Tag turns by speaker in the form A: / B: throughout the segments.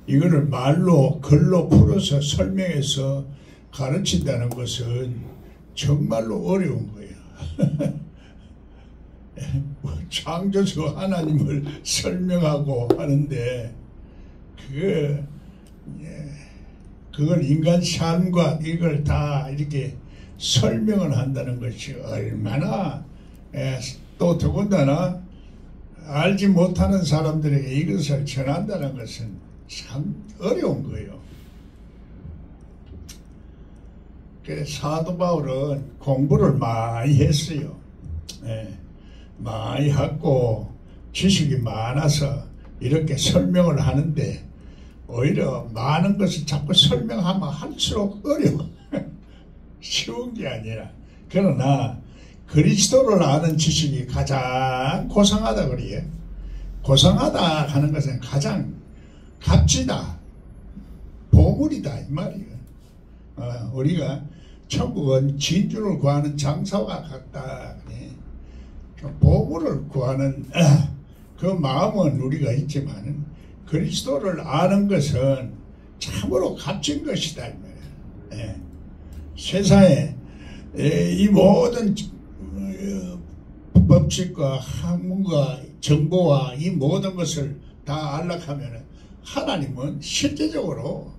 A: 이거를 말로 글로 풀어서 설명해서 가르친다는 것은 정말로 어려운 거예요. 창조주 하나님을 설명하고 하는데 그걸 인간 삶과 이걸 다 이렇게 설명을 한다는 것이 얼마나 또 더군다나 알지 못하는 사람들에게 이것을 전한다는 것은 참 어려운 거예요. 그래서 사도 바울은 공부를 많이 했어요. 많이 하고 지식이 많아서 이렇게 설명을 하는데 오히려 많은 것을 자꾸 설명하면 할수록 어려워. 쉬운 게 아니라. 그러나 그리스도를 아는 지식이 가장 고상하다 그래요. 고상하다 하는 것은 가장 값지다, 보물이다 이 말이에요. 우리가 천국은 진주를 구하는 장사와 같다. 보물을 구하는 그 마음은 우리가 있지만 그리스도를 아는 것은 참으로 값진 것이다 이 말이에요. 세상에 이 모든 법칙과 학문과 정보와 이 모든 것을 다 알락하면 하나님은 실제적으로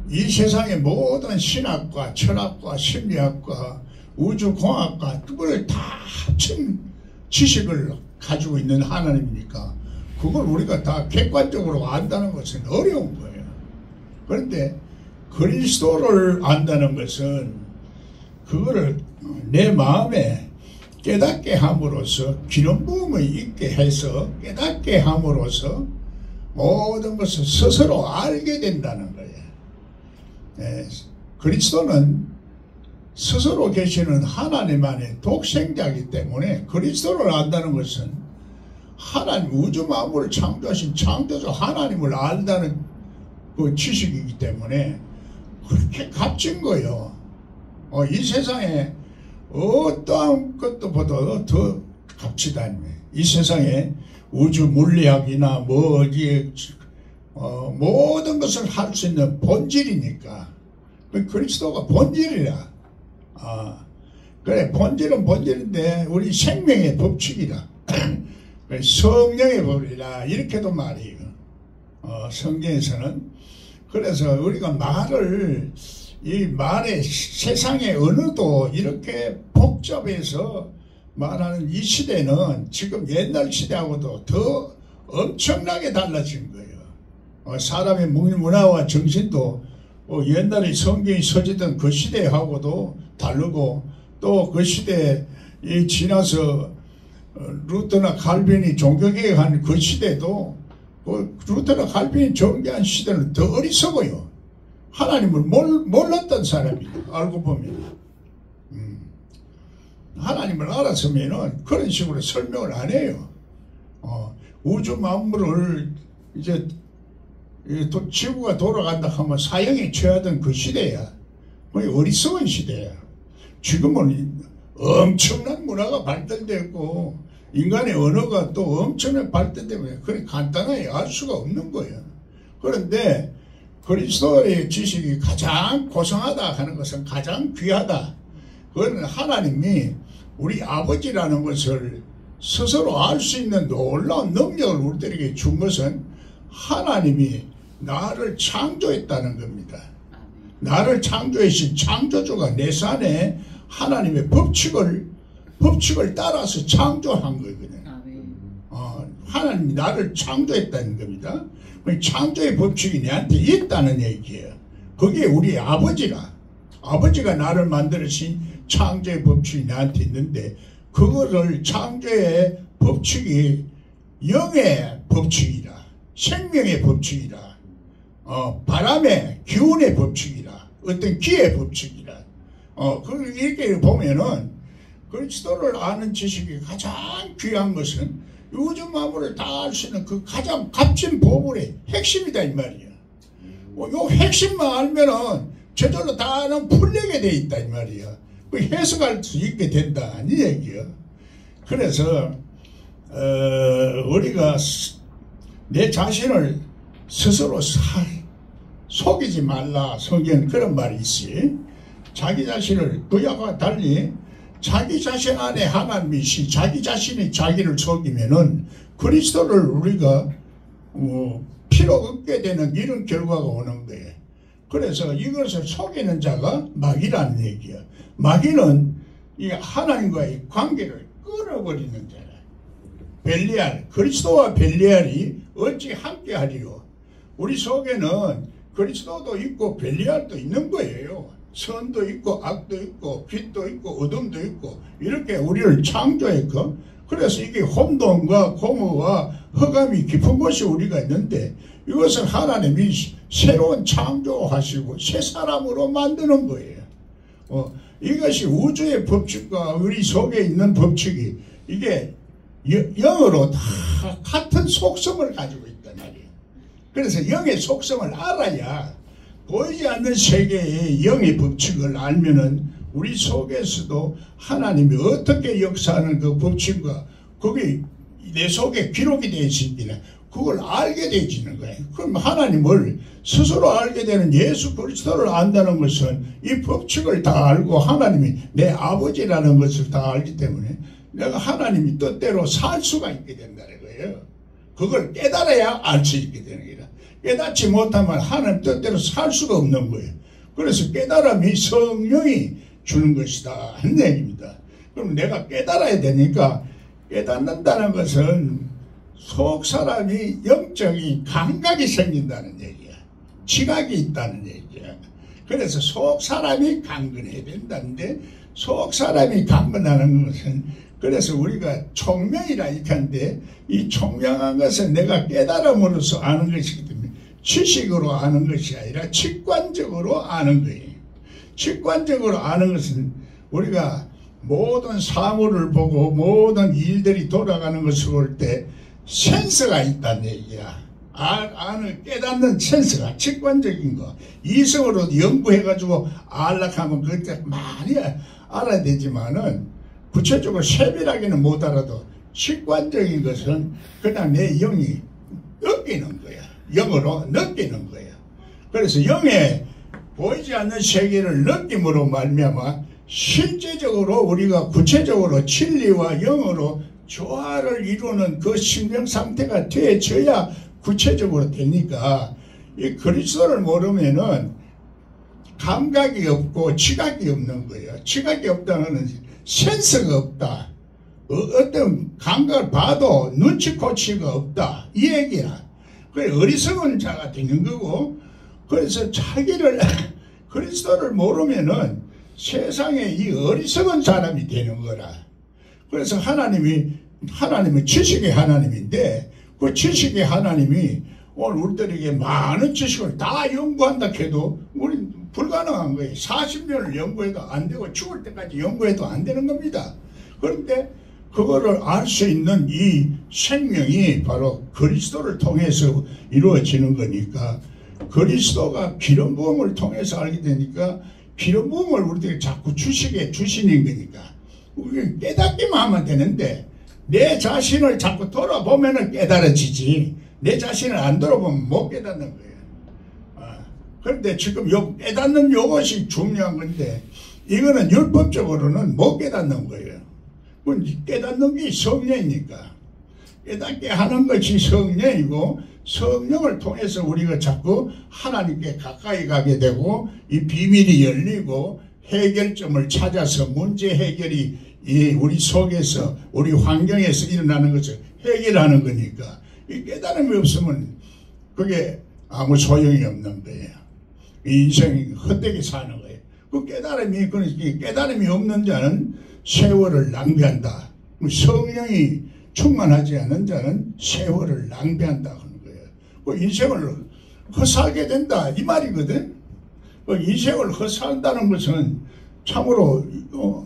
A: 이 세상의 모든 신학과 철학과 심리학과 우주공학과 그걸 다 합친 지식을 가지고 있는 하나님이니까 그걸 우리가 다 객관적으로 안다는 것은 어려운 거예요. 그런데 그리스도를 안다는 것은 그거를 내 마음에 깨닫게 함으로써 기름 부음을 있게 해서 깨닫게 함으로써 모든 것을 스스로 알게 된다는 거예요. 그리스도는 스스로 계시는 하나님 안에 독생자이기 때문에 그리스도를 안다는 것은 하나님 우주 만물을 창조하신 창조주 하나님을 안다는 그 지식이기 때문에 그렇게 값진 거예요. 이 세상에 어떠한 것도 보다 더 값지다. 이 세상에 우주 물리학이나 모든 것을 할 수 있는 본질이니까 그리스도가 본질이라. 그래 본질은 본질인데 우리 생명의 법칙이라. 성령의 법이라 이렇게도 말해요. 성경에서는. 그래서 우리가 말을 이 말의 세상의 언어도 이렇게 복잡해서 말하는 이 시대는 지금 옛날 시대하고도 더 엄청나게 달라진 거예요. 사람의 문화와 정신도 옛날에 성경이 서지던 그 시대하고도 다르고 또 그 시대에 지나서 루터나 칼빈이 종교개혁한 그 시대도 루터나 칼빈이 종교한 시대는 더 어리석어요. 하나님을 몰랐던 사람이에요. 알고 보면 하나님을 알았으면은 그런 식으로 설명을 안 해요. 우주 만물을 이제 지구가 돌아간다 하면 사형에 처하던 그 시대야. 어리석은 시대야. 지금은 엄청난 문화가 발달되고 인간의 언어가 또 엄청나게 발달되면 그래 간단하게 알 수가 없는 거예요. 그런데 그리스도의 지식이 가장 고상하다 하는 것은 가장 귀하다. 그건 하나님이 우리 아버지라는 것을 스스로 알 수 있는 놀라운 능력을 우리들에게 준 것은 하나님이 나를 창조했다는 겁니다. 나를 창조하신 창조주가 내 산에 하나님의 법칙을 따라서 창조한 거거든요. 하나님이 나를 창조했다는 겁니다. 창조의 법칙이 내한테 있다는 얘기예요. 그게 우리 아버지가 나를 만들으신 창조의 법칙이 나한테 있는데 그거를 창조의 법칙이 영의 법칙이라 생명의 법칙이라 바람의 기운의 법칙이라 어떤 기의 법칙이라 이렇게 보면은 그리스도를 아는 지식이 가장 귀한 것은 우주 만물을 다 알 수 있는 그 가장 값진 보물의 핵심이다 이 말이야. 요 핵심만 알면은 저절로 다는 풀리게 돼 있다 이 말이야. 그 해석할 수 있게 된다 이 얘기야. 그래서 우리가 내 자신을 스스로 속이지 말라. 성경에 그런 말이 있어요. 자기 자신을 그와 달리 자기 자신 안에 하나님이 있이 자기 자신이 자기를 속이면은 그리스도를 우리가 필요 없게 되는 이런 결과가 오는 거예요. 그래서 이것을 속이는 자가 마귀라는 얘기야. 마귀는 이 하나님과의 관계를 끊어버리는 자라. 벨리알, 그리스도와 벨리알이 어찌 함께하리요. 우리 속에는 그리스도도 있고 벨리알도 있는 거예요. 선도 있고 악도 있고 빛도 있고 어둠도 있고 이렇게 우리를 창조했고, 그래서 이게 혼돈과 공허와 흑암이 깊은 곳이 우리가 있는데, 이것을 하나님이 새로운 창조하시고 새 사람으로 만드는 거예요. 이것이 우주의 법칙과 우리 속에 있는 법칙이 이게 영으로 다 같은 속성을 가지고 있단 말이에요. 그래서 영의 속성을 알아야, 보이지 않는 세계의 영의 법칙을 알면은 우리 속에서도 하나님이 어떻게 역사하는 그 법칙과 그게 내 속에 기록이 되어 있으니까 그걸 알게 되어지는 거예요. 그럼 하나님을 스스로 알게 되는 예수 그리스도를 안다는 것은 이 법칙을 다 알고 하나님이 내 아버지라는 것을 다 알기 때문에 내가 하나님이 뜻대로 살 수가 있게 된다는 거예요. 그걸 깨달아야 알 수 있게 되는 거예요. 깨닫지 못하면 하나님 뜻대로 살 수가 없는 거예요. 그래서 깨달음이 성령이 주는 것이다 하는 얘기입니다. 그럼 내가 깨달아야 되니까, 깨닫는다는 것은 속 사람이 영적인 감각이 생긴다는 얘기야. 지각이 있다는 얘기야. 그래서 속 사람이 강건해야 된다는데, 속 사람이 강건하는 것은, 그래서 우리가 총명이라 이렇게 하는데, 이 총명한 것은 내가 깨달음으로써 아는 것이기 때문에 지식으로 아는 것이 아니라 직관적으로 아는 거예요. 직관적으로 아는 것은 우리가 모든 사물을 보고 모든 일들이 돌아가는 것을 볼 때 센서가 있다는 얘기야. 아는, 깨닫는 센서가 직관적인 거. 이성으로 연구해가지고 알락하면 그때 많이 알아야 되지만은 구체적으로 세밀하게는 못 알아도 직관적인 것은 그냥 내 영이 느끼는 거야. 영으로 느끼는 거예요. 그래서 영에 보이지 않는 세계를 느낌으로 말미암아 실제적으로 우리가 구체적으로 진리와 영으로 조화를 이루는 그 심령 상태가 되어져야 구체적으로 되니까, 이 그리스도를 모르면은 감각이 없고 지각이 없는 거예요. 지각이 없다는 센스가 없다. 어떤 감각을 봐도 눈치코치가 없다. 이 얘기야. 어리석은 자가 되는 거고, 그래서 자기를 그리스도를 모르면은 세상에 이 어리석은 사람이 되는 거라. 그래서 하나님은 지식의 하나님인데, 그 지식의 하나님이 오늘 우리들에게 많은 지식을 다 연구한다 해도 우리 불가능한 거예요. 40년을 연구해도 안 되고 죽을 때까지 연구해도 안 되는 겁니다. 그런데 그거를 알 수 있는 이 생명이 바로 그리스도를 통해서 이루어지는 거니까, 그리스도가 기름 부음을 통해서 알게 되니까 기름 부음을 우리에게 자꾸 주시는 거니까 우리 깨닫기만 하면 되는데, 내 자신을 자꾸 돌아보면 깨달아지지, 내 자신을 안 돌아보면 못 깨닫는 거예요. 그런데 지금 깨닫는 요것이 중요한 건데, 이거는 율법적으로는 못 깨닫는 거예요. 깨닫는 게 성령이니까. 깨닫게 하는 것이 성령이고, 성령을 통해서 우리가 자꾸 하나님께 가까이 가게 되고, 이 비밀이 열리고 해결점을 찾아서 문제 해결이 우리 속에서 우리 환경에서 일어나는 것을 해결하는 거니까, 이 깨달음이 없으면 그게 아무 소용이 없는 거예요. 이 인생이 헛되게 사는 거예요. 그 깨달음이 없는 자는 세월을 낭비한다. 성령이 충만하지 않은 자는 세월을 낭비한다 하는 거예요. 그 인생을 헛살게 된다 이 말이거든. 그 인생을 헛살다는 것은 참으로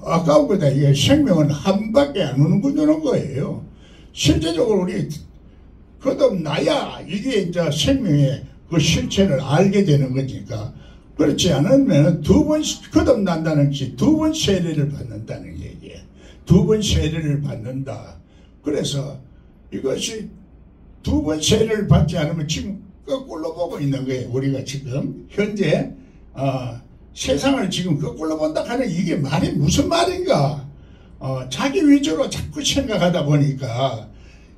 A: 아까운 거다. 이게 생명은 한 밖에 안 오는구나 거예요. 실제적으로 우리 거듭나야 이게 이제 생명의 그 실체를 알게 되는 거니까. 그렇지 않으면 두 번 거듭난다는 것이 두 번 세례를 받는다는 얘기예요. 두 번 세례를 받는다. 그래서 이것이 두 번 세례를 받지 않으면 지금 거꾸로 보고 있는 거예요. 우리가 지금 현재 세상을 지금 거꾸로 본다 하는 이게 말이 무슨 말인가? 자기 위주로 자꾸 생각하다 보니까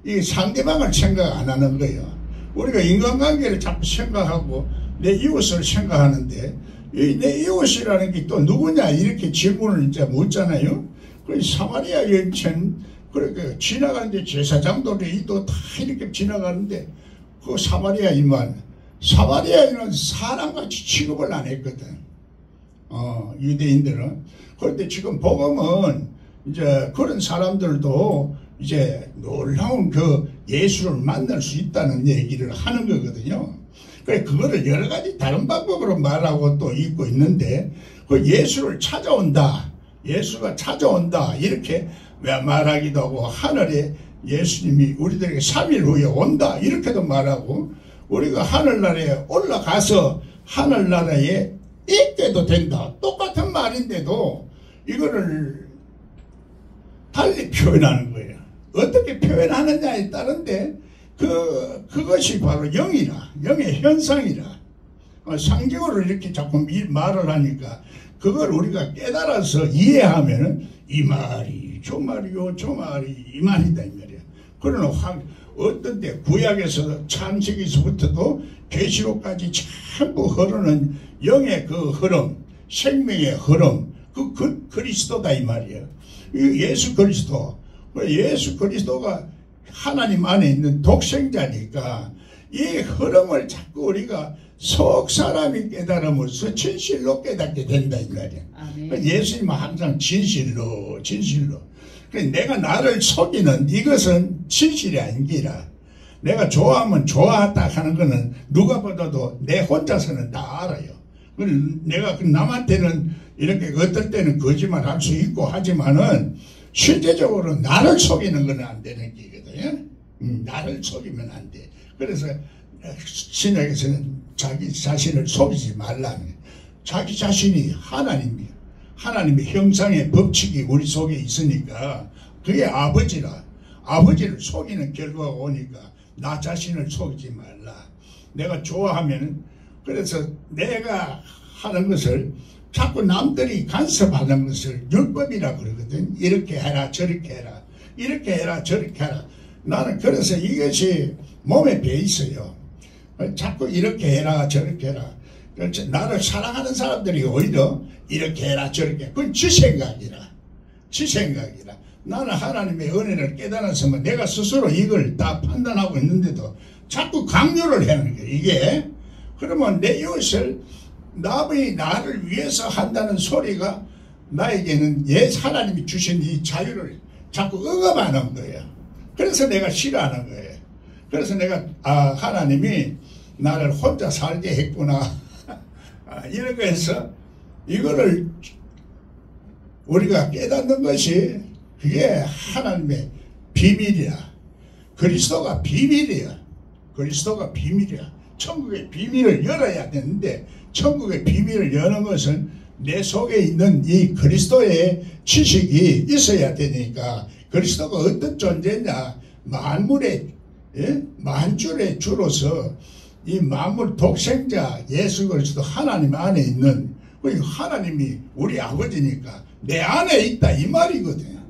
A: 이 상대방을 생각 안 하는 거예요. 우리가 인간관계를 자꾸 생각하고 내 이웃을 생각하는데 내 이웃이라는 게 또 누구냐 이렇게 질문을 이제 묻잖아요. 그 사마리아 여인처럼 그렇게 지나가는데 제사장도 레위도 다 이렇게 지나가는데 그 사마리아인은 사람같이 취급을 안 했거든. 유대인들은. 그런데 지금 복음은 이제 그런 사람들도 이제 놀라운 그 예수를 만날 수 있다는 얘기를 하는 거거든요. 그래 그거를 여러 가지 다른 방법으로 말하고 또 있고 있는데 그 예수를 찾아온다, 예수가 찾아온다 이렇게 말하기도 하고 하늘에 예수님이 우리들에게 3일 후에 온다 이렇게도 말하고 우리가 하늘나라에 올라가서 하늘나라에 있게도 된다. 똑같은 말인데도 이거를 달리 표현하는 거예요. 어떻게 표현하느냐에 따른데 그것이 바로 영이라, 영의 현상이라. 상징으로 이렇게 자꾸 말을 하니까 그걸 우리가 깨달아서 이해하면은 이 말이 저 말이요 저 말이 이 말이다 이 말이야. 그러나 어떤 때 구약에서 창세기서부터도 계시록까지 전부 흐르는 영의 그 흐름, 생명의 흐름, 그 그리스도다 이 말이에요. 예수 그리스도. 예수 그리스도가 하나님 안에 있는 독생자니까 이 흐름을 자꾸 우리가 속 사람이 깨달음으로써 진실로 깨닫게 된다 이 말이야. 예수님은 항상 진실로. 내가 나를 속이는 이것은 진실이 아닌기라. 내가 좋아하면 좋아하다 하는 거는 누가 보다도 내 혼자서는 다 알아요. 내가 남한테는 이렇게 어떨 때는 거짓말 할 수 있고 하지만은 실제적으로 나를 속이는 건 안 되는 거거든요. 나를 속이면 안 돼. 그래서 신약에서는 자기 자신을 속이지 말라는 자기 자신이 하나님의 형상의 법칙이 우리 속에 있으니까 그게 아버지라. 아버지를 속이는 결과가 오니까 나 자신을 속이지 말라. 내가 좋아하면 그래서 내가 하는 것을 자꾸 남들이 간섭하는 것을 율법이라 그러거든. 이렇게 해라 저렇게 해라 이렇게 해라 저렇게 해라. 나는 그래서 이것이 몸에 배 있어요. 자꾸 이렇게 해라 저렇게 해라. 나를 사랑하는 사람들이 오히려 이렇게 해라 저렇게 그건 지 생각이라. 나는 하나님의 은혜를 깨달았으면 내가 스스로 이걸 다 판단하고 있는데도 자꾸 강요를 하는 거예요. 이게 그러면 내 이웃을 남이 나를 위해서 한다는 소리가 나에게는 하나님이 주신 이 자유를 자꾸 억압하는 거예요. 그래서 내가 싫어하는 거예요. 그래서 내가 하나님이 나를 혼자 살게 했구나 이런 거에서 이거를 우리가 깨닫는 것이 그게 하나님의 비밀이야. 그리스도가 비밀이야. 천국의 비밀을 열어야 되는데 천국의 비밀을 여는 것은 내 속에 있는 이 그리스도의 지식이 있어야 되니까 그리스도가 어떤 존재냐 만줄의 주로서 이 만물 독생자 예수 그리스도 하나님 안에 있는 하나님이 우리 아버지니까 내 안에 있다 이 말이거든요.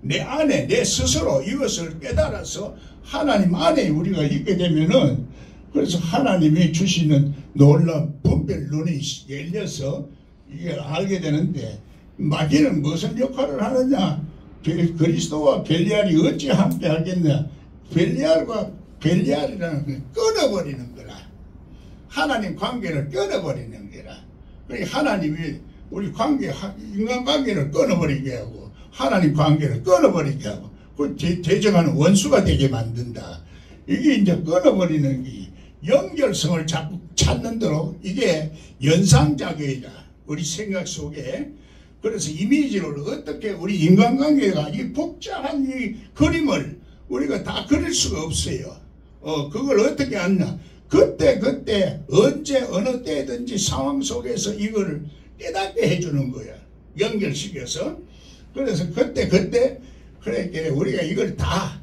A: 내 안에 내 스스로 이것을 깨달아서 하나님 안에 우리가 있게 되면은 그래서 하나님이 주시는 놀라운 분별 눈이 열려서 이걸 알게 되는데 마귀는 무슨 역할을 하느냐. 그리스도와 벨리알이 어찌 함께 하겠냐. 벨리알과 벨리알이라는 걸 끊어버리는 거라. 하나님 관계를 끊어버리는 거라. 그러니까 하나님이 우리 인간관계를 끊어버리게 하고 하나님 관계를 끊어버리게 하고 그 대적하는 원수가 되게 만든다. 이게 이제 끊어버리는 게 연결성을 자꾸 찾는 대로 이게 연상작용이다. 우리 생각 속에. 그래서 이미지를 어떻게 우리 인간관계가 이 복잡한 이 그림을 우리가 다 그릴 수가 없어요. 그걸 어떻게 하냐. 그때 언제 어느 때든지 상황 속에서 이거를 깨닫게 해주는 거야. 연결시켜서. 그래서 그때 그러니까 우리가 이걸 다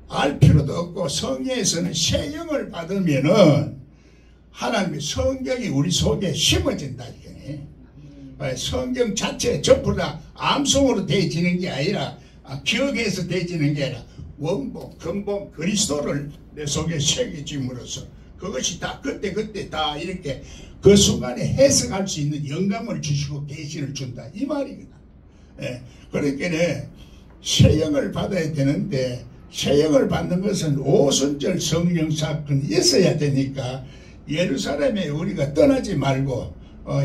A: 알 필요도 없고 성경에서는 새 영을 받으면은 하나님의 성경이 우리 속에 심어진다 이거네. 성경 자체 전부 다 암송으로 되어지는 게 아니라 기억해서 되어지는 게 아니라 원본, 근본 그리스도를 내 속에 새겨짐으로써 그것이 다 그때 다 이렇게 그 순간에 해석할 수 있는 영감을 주시고 계시를 준다 이 말이거든. 그러니까 새 영을 받아야 되는데 새 영을 받는 것은 오순절 성령 사건이 있어야 되니까 예루살렘에 우리가 떠나지 말고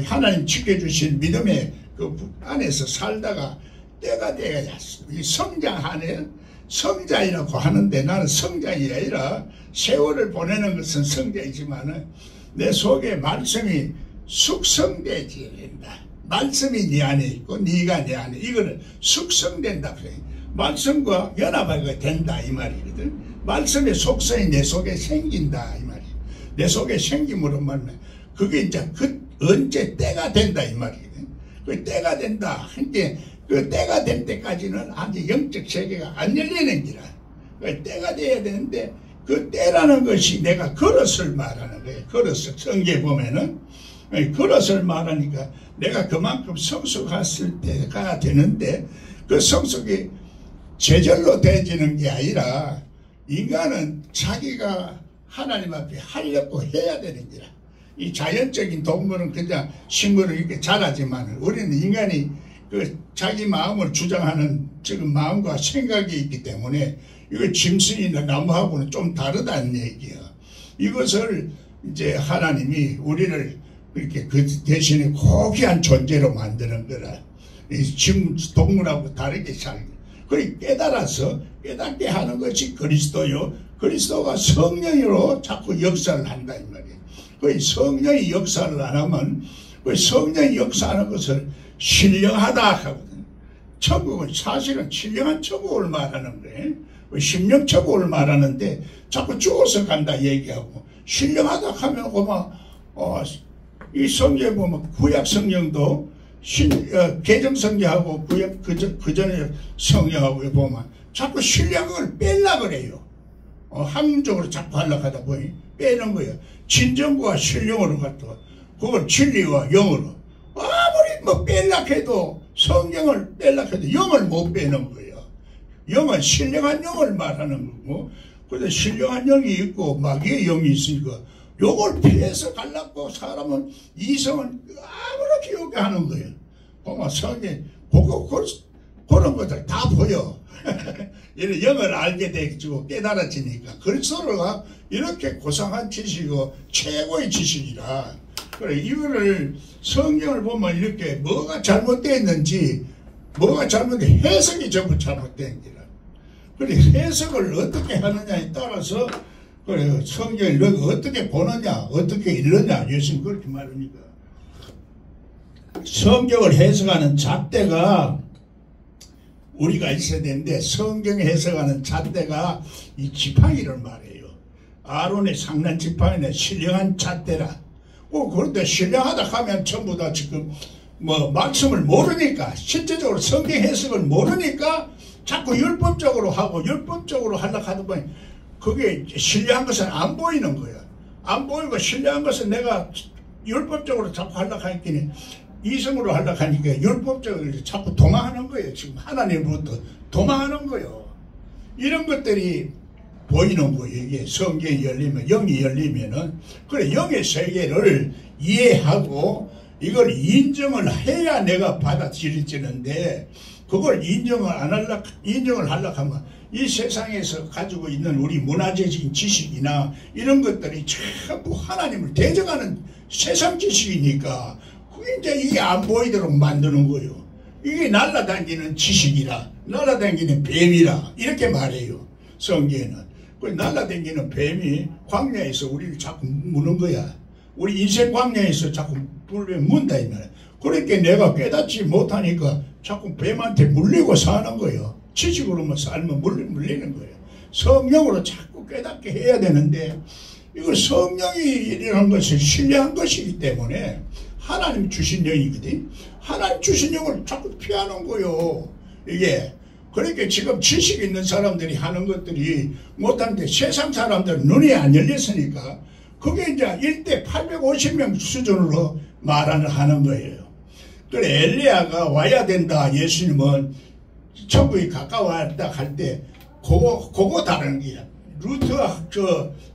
A: 하나님 지켜주신 믿음의 그 안에서 살다가 때가 돼야 성장하는 성자이라고 하는데 나는 성장이 아니라 세월을 보내는 것은 성자이지만 내 속에 말씀이 숙성되지 된다. 말씀이 네 안에 있고 네가 내 안에 이거는 숙성된다. 말씀과 연합하게 된다 이 말이거든. 말씀의 속성이 내 속에 생긴다 이 말이야. 내 속에 생김으로 말면 그게 이제 언제 때가 된다 이 말이거든. 그 때가 된다. 그러니까 그 때가 될 때까지는 아직 영적 세계가 안 열리는 기라. 그 때가 돼야 되는데 그 때라는 것이 내가 그릇을 말하는 거예요. 그릇을 성경에 보면은 그릇을 말하니까 내가 그만큼 성숙했을 때가 되는데 그 성숙이 제절로 되어지는 게 아니라 인간은 자기가 하나님 앞에 하려고 해야 되는 기라. 이 자연적인 동물은 그냥 식물을 이렇게 자라지만 우리는 인간이 그 자기 마음을 주장하는 지금 마음과 생각이 있기 때문에 이거 짐승이나 나무하고는 좀 다르다는 얘기야. 이것을 이제 하나님이 우리를 이렇게 그 대신에 고귀한 존재로 만드는 거라. 이 동물하고 다르게 살게. 그걸 깨달아서 깨닫게 하는 것이 그리스도요. 그리스도가 성령으로 자꾸 역사를 한다 이 말이에요. 그 성령이 역사를 안 하면 그 성령이 역사하는 것을 신령하다 하거든. 천국은 사실은 신령한 천국을 말하는 거예요. 심령 천국을 말하는데 자꾸 죽어서 간다 얘기하고 신령하다 하면 이 성경에 보면 구약 성령도 개정 성경하고 구약 그 전에 성경하고 보면 자꾸 신령을 빼려고 그래요. 학문적으로 자꾸 하려고 하다 보니 빼는 거예요. 진정과 신령으로 갖다가 그걸 진리와 영으로 아무리 뭐 빼려고 해도 성경을 빼려고 해도 영을 못 빼는 거예요. 영은 신령한 영을 말하는 거고 그런데 신령한 영이 있고 마귀의 영이 있으니까 요걸 피해서 가려고 사람은 이성은 아무렇게 요게 하는 거예요. 보면 성경 그런 것들 다 보여. 이런 영을 알게 되고 깨달아지니까 그리스도가 이렇게 고상한 지식이고 최고의 지식이라. 그래 이거를 성경을 보면 이렇게 뭐가 잘못되어 있는지 뭐가 잘못된 해석이 전부 잘못된 기라. 그래 해석을 어떻게 하느냐에 따라서 그래 성경을 어떻게 보느냐 어떻게 읽느냐 예수님 그렇게 말합니다. 성경을 해석하는 잣대가 우리가 있어야 되는데 성경을 해석하는 잣대가 이 지팡이를 말해요. 아론의 상난 지팡이는 신령한 잣대라. 그런데 신령하다 하면 전부 다 지금 뭐 말씀을 모르니까 실제적으로 성경 해석을 모르니까 자꾸 율법적으로 하고 율법적으로 하려고 하다 보니 그게 신령한 것은 안 보이는 거야. 안 보이고 신령한 것은 내가 율법적으로 자꾸 하려고 하니까 이성으로 하려고 하니까 율법적으로 자꾸 도망하는 거예요. 지금 하나님으로부터 도망하는 거예요. 이런 것들이 보이는 거예요. 이게 성경이 열리면 영이 열리면은 그래 영의 세계를 이해하고 이걸 인정을 해야 내가 받아들여지는데 그걸 인정을 하려고 하면 이 세상에서 가지고 있는 우리 문화적인 지식이나 이런 것들이 전부 하나님을 대적하는 세상 지식이니까 이제 이게 안 보이도록 만드는 거예요. 이게 날아다니는 지식이라 날아다니는 뱀이라 이렇게 말해요. 성경에는. 그 날아다니는 뱀이 광야에서 우리를 자꾸 무는 거야. 우리 인생 광야에서 자꾸 문다 이 말이야. 그러니까 내가 깨닫지 못하니까 자꾸 뱀한테 물리고 사는 거예요. 지식으로만 살면 물리는 거예요. 성령으로 자꾸 깨닫게 해야 되는데 이거 성령이라는 것은 신뢰한 것이기 때문에 하나님 주신 영이거든. 하나님 주신 영을 자꾸 피하는 거요. 이게 그러니까 지금 지식 있는 사람들이 하는 것들이 못하는데 세상 사람들은 눈이 안 열렸으니까 그게 이제 1대 850명 수준으로 하는 거예요. 그래 엘리야가 와야 된다. 예수님은 천국이 가까워왔다 할 때 그거 다른 거야. 루트와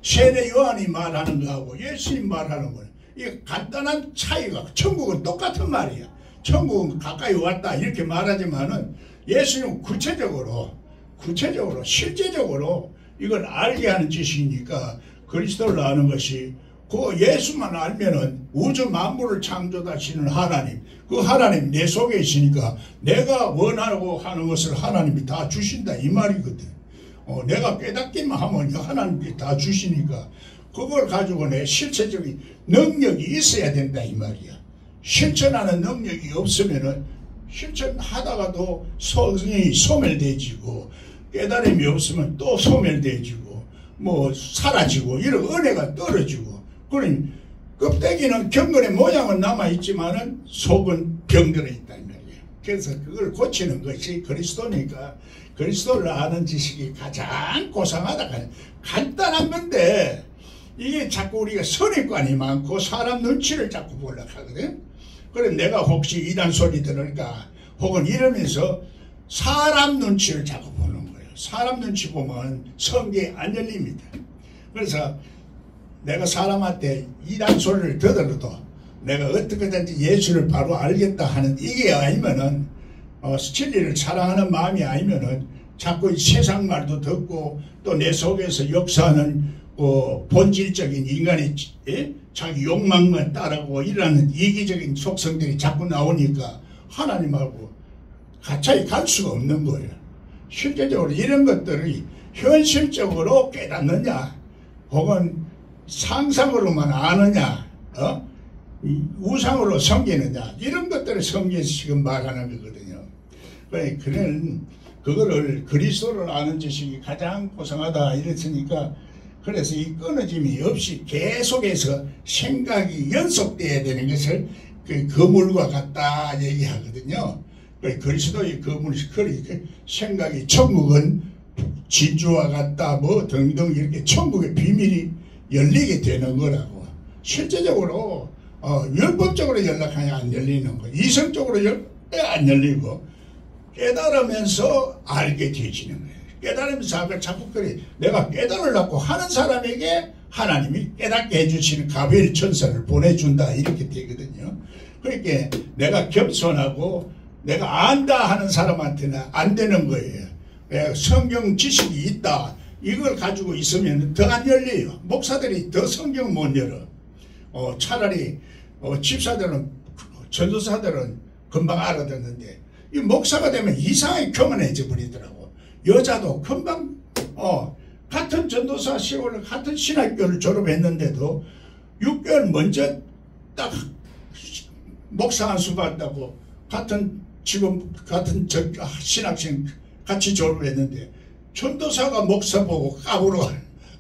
A: 세례 요한이 말하는 거하고 예수님 말하는 거는 이게 간단한 차이가 천국은 똑같은 말이야. 천국은 가까이 왔다 이렇게 말하지만은 예수님은 구체적으로 실제적으로 이걸 알게 하는 지식이니까 그리스도를 아는 것이 그 예수만 알면은 우주 만물을 창조하시는 하나님, 그 하나님 내 속에 있으니까 내가 원하고 하는 것을 하나님이 다 주신다 이 말이거든. 내가 깨닫기만 하면 하나님께 다 주시니까 그걸 가지고 내 실체적인 능력이 있어야 된다 이 말이야. 실천하는 능력이 없으면은 실천하다가도 성이 소멸되지고 깨달음이 없으면 또 소멸되지고 뭐 사라지고 이런 은혜가 떨어지고 그러니 껍데기는 경건의 모양은 남아있지만은 속은 병들어 있다 이 말이에요. 그래서 그걸 고치는 것이 그리스도니까 그리스도를 아는 지식이 가장 고상하다. 간단한 건데 이게 자꾸 우리가 선입관이 많고 사람 눈치를 자꾸 보려고 하거든. 그래 내가 혹시 이단 소리 들으니까 혹은 이러면서 사람 눈치를 자꾸 보는 거예요. 사람 눈치 보면 성경이 안 열립니다. 그래서 내가 사람한테 이단 소리를 들어도 내가 어떻게든지 예수를 바로 알겠다 하는 이게 아니면은 진리를 사랑하는 마음이 아니면은 자꾸 세상 말도 듣고 또 내 속에서 역사하는 본질적인 인간의 자기 욕망만 따르고 이러는 이기적인 속성들이 자꾸 나오니까 하나님하고 가차이 갈 수가 없는 거예요. 실제적으로 이런 것들이 현실적으로 깨닫느냐 혹은 상상으로만 아느냐 우상으로 섬기느냐 이런 것들을 성경에서 지금 말하는 거거든요. 그거를 그리스도를 아는 지식이 가장 고상하다 이랬으니까 그래서 이 끊어짐이 없이 계속해서 생각이 연속돼야 되는 것을 그 거물과 같다 얘기하거든요. 그리스도의 거물이 생각이 천국은 진주와 같다 뭐 등등 이렇게 천국의 비밀이 열리게 되는 거라고. 실제적으로 율법적으로 연락하냐 안 열리는 거, 이성적으로 안 열리고 깨달으면서 알게 되시는 거예요. 깨달으면서 자꾸 그래 내가 깨달으려고 하는 사람에게 하나님이 깨닫게 해주시는 가브리엘 천사를 보내준다 이렇게 되거든요. 그러니까 내가 겸손하고 내가 안다 하는 사람한테는 안 되는 거예요. 성경 지식이 있다 이걸 가지고 있으면 더 안 열려요. 목사들이 더 성경 못 열어. 차라리 집사들은 전도사들은 금방 알아듣는데 이 목사가 되면 이상하게 교만해져 버리더라고. 여자도 금방 같은 전도사 시골 같은 신학교를 졸업했는데도 6개월 먼저 딱 목사 한 수 받다고 같은 신학생 같이 졸업했는데 전도사가 목사 보고 까불어.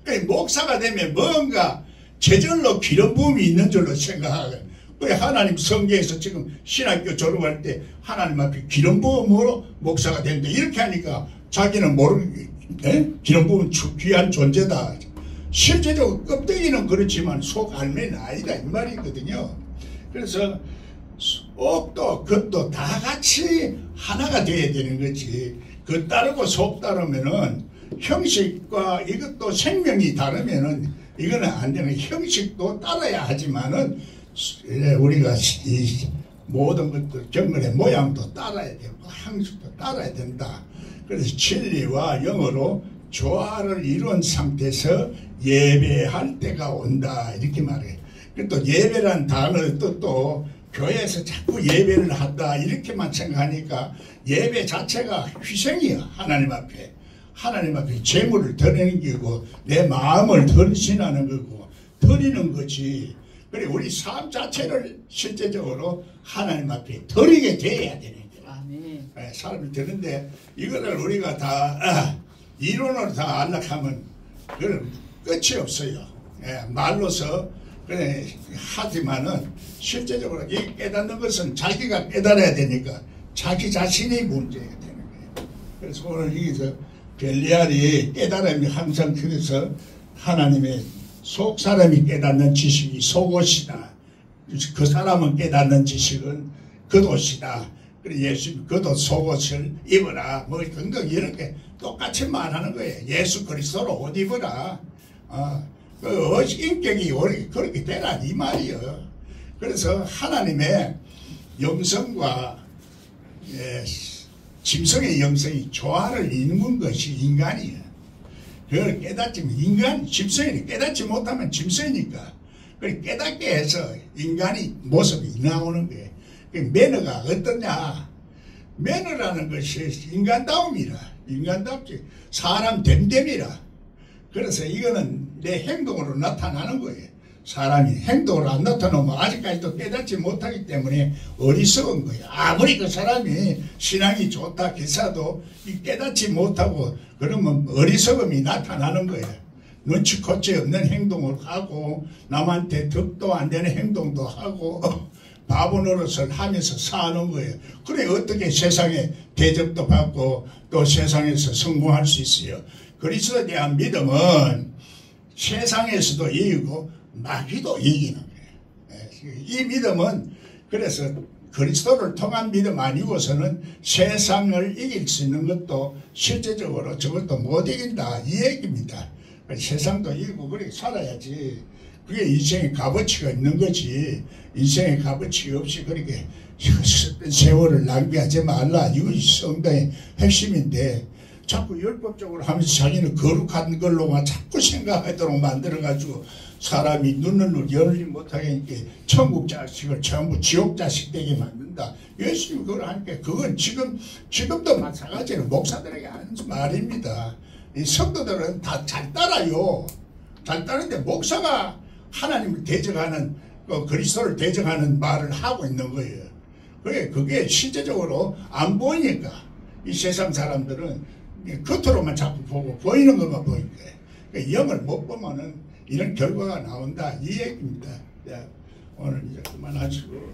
A: 그러니까 목사가 되면 뭔가 제절로 기름 부음이 있는 줄로 생각하거든. 그래 하나님 성경에서 지금 신학교 졸업할 때 하나님 앞에 기름 부음으로 목사가 된다 이렇게 하니까 자기는 모르는 기름 부음은 귀한 존재다. 실제적으로 껍데기는 그렇지만 속 알매는 아니다 이 말이거든요. 그래서 속도 겉도 다 같이 하나가 돼야 되는 거지. 겉 다르고 속 다르면은 형식과 이것도 생명이 다르면은 이거는 안 되는. 형식도 따라야 하지만은 우리가 이 모든 것들 경건의 모양도 따라야 되고 형식도 따라야 된다. 그래서 진리와 영어로 조화를 이룬 상태에서 예배할 때가 온다 이렇게 말해요. 또 예배란 단어의 뜻도 교회에서 자꾸 예배를 한다 이렇게만 생각하니까 예배 자체가 희생이야. 하나님 앞에 재물을 드리는 거고 내 마음을 헌신하는 거고 드리는 거지. 그래 우리 삶 자체를 실제적으로 하나님 앞에 드리게 돼야 되는 거야. 아멘. 사람이 드는데 이거를 우리가 다 이론으로 다 안락하면 그건 끝이 없어요. 말로서 그래 하지만은 실제적으로 이 깨닫는 것은 자기가 깨달아야 되니까 자기 자신이 문제가 되는 거예요. 그래서 오늘 여기서 벨리알이 깨달음이 항상 그래서 하나님의 속 사람이 깨닫는 지식이 속옷이다. 그 사람은 깨닫는 지식은 겉옷이다. 그래 예수님 겉옷 속옷을 입어라. 뭐 등등 이런 게 똑같이 말하는 거예요. 예수 그리스도로 옷 입어라. 그 인격이 그렇게 되라 이 말이에요. 그래서 하나님의 영성과 짐승의 영성이 조화를 이루는 것이 인간이에요. 그걸 깨닫지면 짐승이 깨닫지 못하면 짐승이니까 그걸 깨닫게 해서 인간이 모습이 나오는 거예요. 그 매너가 어떠냐? 매너라는 것이 인간다움이라. 인간답지 사람 됨됨이라. 그래서 이거는 내 행동으로 나타나는 거예요. 사람이 행동으로 안 나타나면 아직까지도 깨닫지 못하기 때문에 어리석은 거예요. 아무리 그 사람이 신앙이 좋다 기사도 깨닫지 못하고 그러면 어리석음이 나타나는 거예요. 눈치코치 없는 행동을 하고 남한테 덕도 안 되는 행동도 하고 바보 노릇을 하면서 사는 거예요. 그래 어떻게 세상에 대접도 받고 또 세상에서 성공할 수 있어요. 그리스도에 대한 믿음은 세상에서도 이기고 마귀도 이기는 거예요. 이 믿음은 그래서 그리스도를 통한 믿음 아니고서는 세상을 이길 수 있는 것도 실제적으로 저것도 못 이긴다 이 얘기입니다. 세상도 이기고 그렇게 살아야지. 그게 인생의 값어치가 있는 거지. 인생의 값어치 없이 그렇게 세월을 낭비하지 말라. 이것이 성당의 핵심인데 자꾸 율법적으로 하면서 자기는 거룩한 걸로만 자꾸 생각하도록 만들어가지고 사람이 눈을 열지 못하게 천국 자식을 전부 지옥 자식 되게 만든다. 예수님이 그걸 하니까 그건 지금도 마찬가지로 목사들에게 하는 말입니다. 이 성도들은 다 잘 따라요. 잘 따르는데 목사가 하나님을 대적하는 그리스도를 대적하는 말을 하고 있는 거예요. 그게 실제적으로 안 보이니까 이 세상 사람들은 겉으로만 자꾸 보고 보이는 것만 보이는 거예요. 영을 못 보면은 이런 결과가 나온다 이 얘기입니다. 오늘 이제 그만하시고.